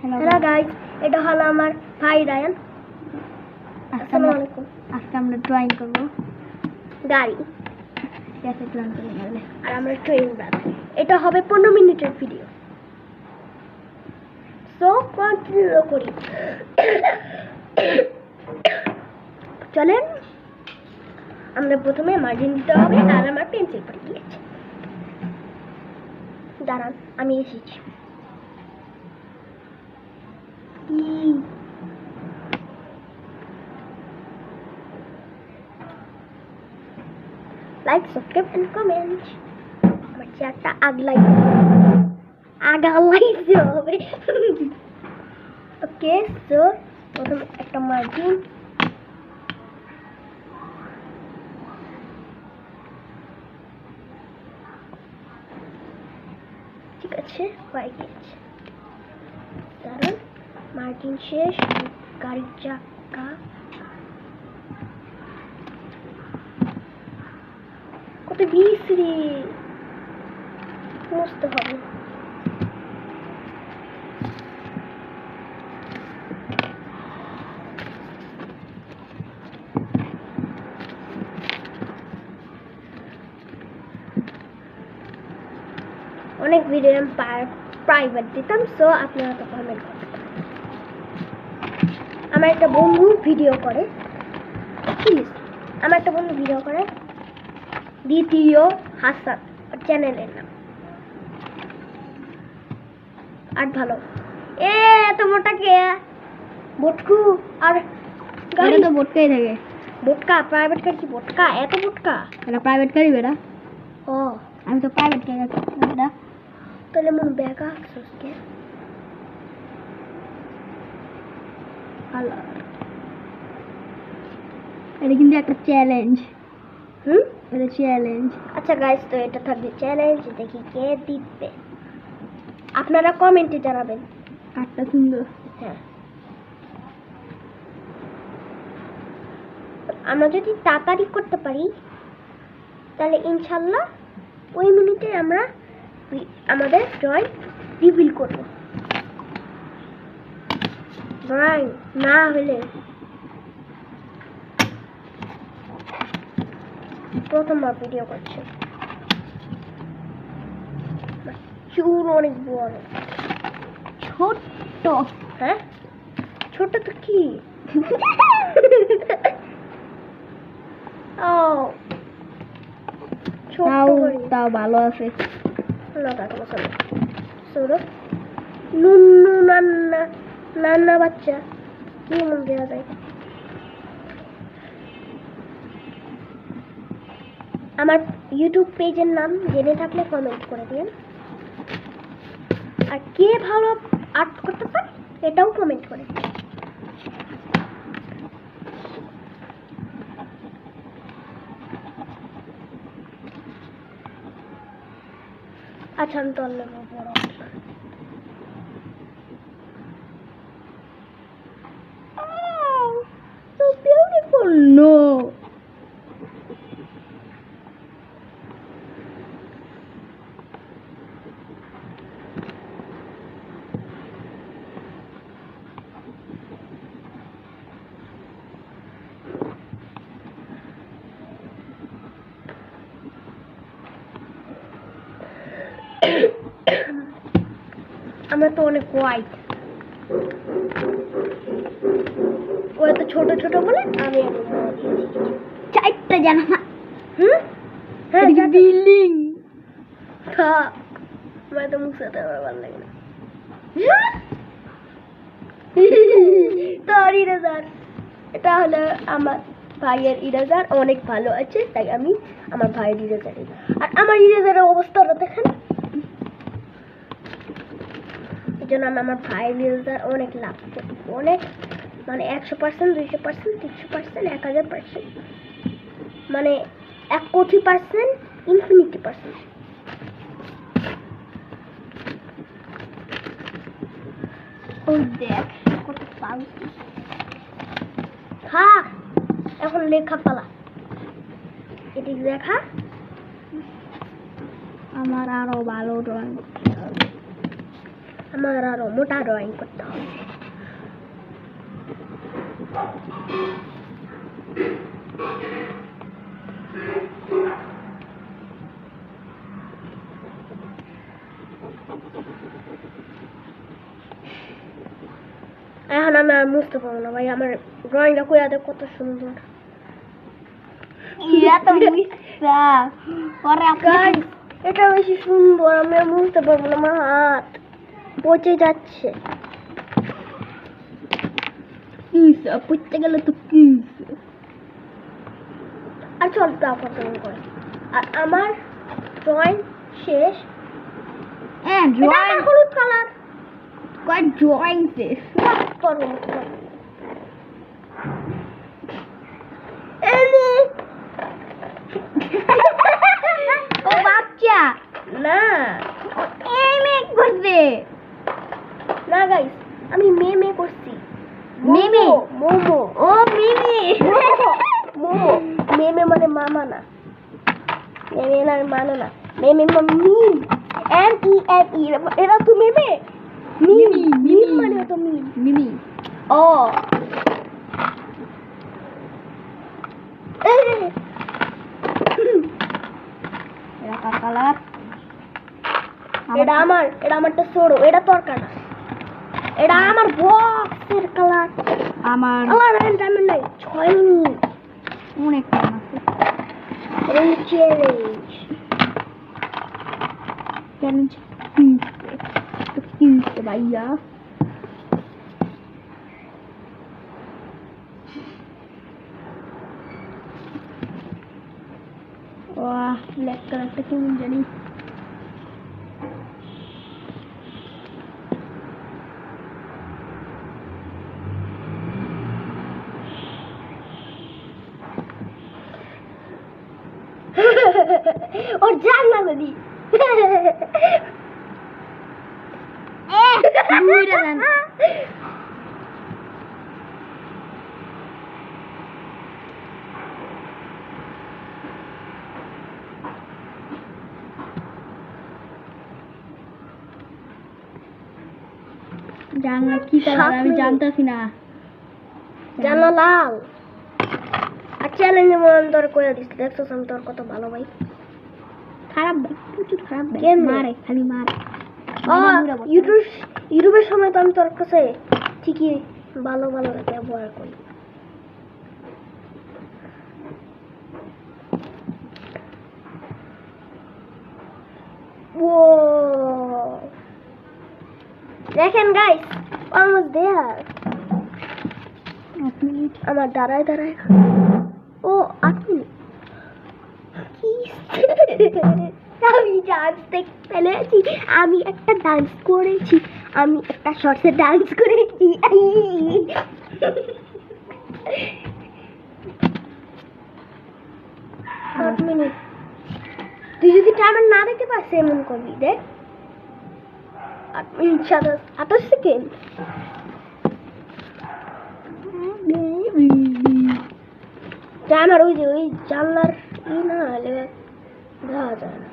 Hello guys, এটা হলো আমার ভাই রায়ান। আসসালামু আলাইকুম। আজকে আমরা ড্রয়িং করব গাড়ি, ক্যাসে ড্রয়িং করব আর আমরা ট্রেন বানাবো। এটা হবে 15 মিনিটের ভিডিও। সো কন্টিনিউ করি। চলেন, আমরা প্রথমে মার্জিন দিতে হবে। আর আমার পেন্সিল পড়ে গিয়েছে। দাঁড়ান, আমি এসেছি। Like, subscribe and comment. আমার চেয়ারটা আগলাইতে হবে। ওকে, সো প্রথম একটা মার্জিন। ঠিক আছে, হয়ে গেছে। কারণ মার্জিন শেষ। গাড়ির চাকা কত বিশ্রী মুছতে হবে। অনেক ভিডিও আমি প্রাইভেট দিতাম, সো আপনারা তো কমেন্ট করতে পারেন। আমার একটা বন্ধু ভিডিও করে, প্লিজ আমার একটা বন্ধু ভিডিও করে, দ্বিতীয় হাসান চ্যানেলের নাম। আর ভালো এত মোটা কে বটকু আর গাড়ি তো বোটকাই থাকে। বোটকা প্রাইভেট গাড়ি কি বোটকা? এত বোটকা? এটা প্রাইভেট গাড়ি বেটা। ও, আমি তো প্রাইভেট গাড়ি বেটা। তাহলে মন ব্যাগা আসছে। এটা কিন্তু একটা চ্যালেঞ্জ। হুম, এটা চ্যালেঞ্জ। আচ্ছা গাইস, তো এটা থাকবে চ্যালেঞ্জ। দেখি কে জিতবে, আপনারা কমেন্টে জানাবেন। কাঠটা সুন্দর। হ্যাঁ, আমরা যদি তাড়াতাড়ি করতে পারি তাহলে ইনশাল্লাহ ওই মিনিটে আমরা আমাদের ড্রয়িং রিভিল করব। ড্রয়িং না হলে প্রথমবার ভিডিও করছে। চুল অনেক বড়, ছোট্ট। হ্যাঁ ছোট তো কি? ও তাও ভালো আছে। নুন্নু নান্না নান্না বাচ্চা কি মন দেওয়া যায়। আমার ইউটিউব পেজের নাম জেনে থাকলে কমেন্ট করে দিন। আর কে ভালো আর্ট করতে পারে এটাও কমেন্ট করে দিন। আচ্ছা, আমি তো অন্য বড় So beautiful. No. আমরা তো অনেক হোয়াইট, ও এত ছোট ছোট বলে আমি চারটা জানা। হ্যাঁ বিল্ডিং। আমার তো মুখ সাথে আমার ভালো লাগে না। তোর ইরেজার, এটা হলো আমার ভাইয়ের ইরেজার, অনেক ভালো আছে, তাই আমি আমার ভাইয়ের ইরেজার। আর আমার ইরেজারের অবস্থাটা দেখেন, এই জন্য আমি আমার ভাইয়ের ইরেজার অনেক লাভ করি। অনেক মানে 100%, 200%, 300%, 1000%, মানে 1,000,000%, ইনফিনিটি%। ওই দেখ কত পাউছি। হ্যাঁ, এখন লেখা পালা। এটি লেখা আমার আরো ভালো ড্রয়িং করতে হবে। আমার আরো মোটা ড্রয়িং করতে হবে। এখন আমি আর বুঝতে পারবো না ভাই, আমার ড্রয়িংটা কইয়া দেখ কত সুন্দর। ইয়া তো মিথ্যা পরে Guys, এটা বেশি সুন্দর, আমি আর বুঝতে পারবো না, আমার হাত পচে যাচ্ছে। কিসা পড়তে গেলে তো কিসা আর চল তারপর তুমি করে। আর আমার ড্রয়িং শেষ। হ্যাঁ এটা আমার ড্রয়িং হলুদ কালার। কয় ড্রয়িং শেষ করো ও বাচ্চা না এই মেক করছে না গাইস, আমি মেমে করছি। মেমে? মোমো ও মিমি মোমো মেমে মানে মামা না, মেমে না মানে না, মেমে মানে মিম, MEME, এরা তো মেমে। মিম মিমি, মিম মিমি। মানে তো মিম। মিমি ও এটা কার কালার এটা আমারটা সরো, এটা তোর কাটা, এটা আমার বক্সের কালার। আমার আমার টাইম নাই, 6 মিনিট। অনেক টাইম আছে এই চ্যালেঞ্জ চ্যালেঞ্জ কিনতে ভাইয়া ওয়াহ ব্ল্যাক কালারটা কেমন জানি ওর জানলা নদী। দুইটা জান জানলা কি কালার আমি জানতাছি না জানলা লাল। আর চ্যালেঞ্জে মন তোর করে দিস, দেখছো আমি তোর কত ভালো ভাই। খারাপ ভাই প্রচুর খারাপ ভাই কেন? মারে খালি মারে ইউটিউবের সময় তো আমি তোর কাছে ঠিকই ভালো ভালো ব্যবহার করি। Whoa! দেখেন গাইস, অলমোস্ট দেয়ার। আমার দাঁড়ায় ও 8 মিনিট। আমি ডান্স দেখতে পেরেছি, আমি একটা ডান্স করেছি, আমি একটা শর্টসে ডান্স করেছি। 8 মিনিট। তুই যদি টাইমার না দেখতে পাস এমন করবি, দেখ 8 মিনিট 28 সেকেন্ড। টাইমার ওই যে ওই জানলার না হলে দেখা যায় না।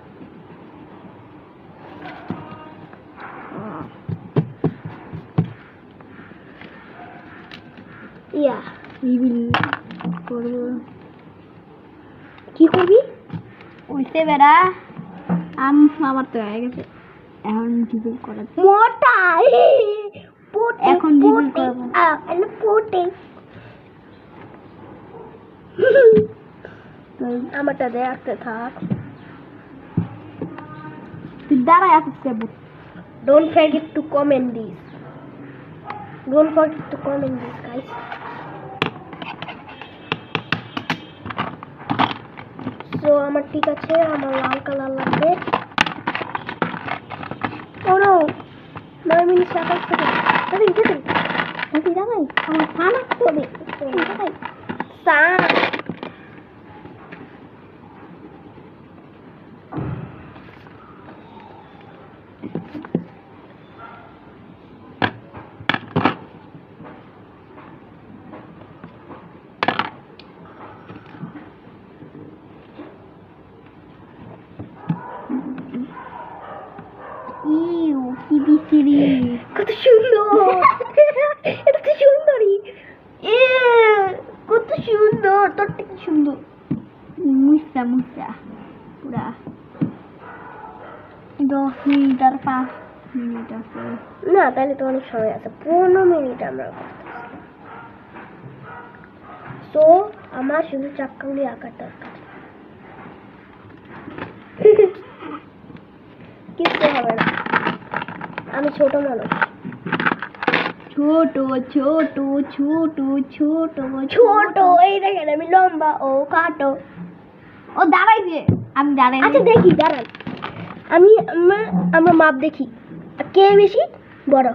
ইয়া কি করবি? ওইতে বেড়া আমার তো হয়ে গেছে এখন রিভিল করা মোটা এখন রিভিল করব পোটে আমারটা দেখতে থাক। তুই দাঁড়ায় আছিস কেবল Don't forget to comment this. Don't forget to comment this, guys. So আমার ঠিক আছে, আমার লাল কালার লাগবে। Oh no, 9 minute 27 second. দাঁড়াই আমার সান আসতে হবে। সান কি দিছি সিঁড়ি। কত সুন্দর এটা তো সুন্দরী এ কত সুন্দর তোরটা কি সুন্দর মুসা মুসা পুরা 10 মিনিট আর 5 মিনিট আছে। না তাহলে তো অনেক সময় আছে 15 মিনিট আমরা তো আমার শুধু চাক্কাগুলি আঁকার দরকার কিছু হবে না আমি ছোট মানুষ ছোট ছোট ছোট ছোট ছোট এই দেখেন আমি লম্বা ও কাটো ও দাঁড়াইছে আমি দাঁড়াই আচ্ছা দেখি দাঁড়ান আমি আমরা মাপ দেখি কে বেশি বড়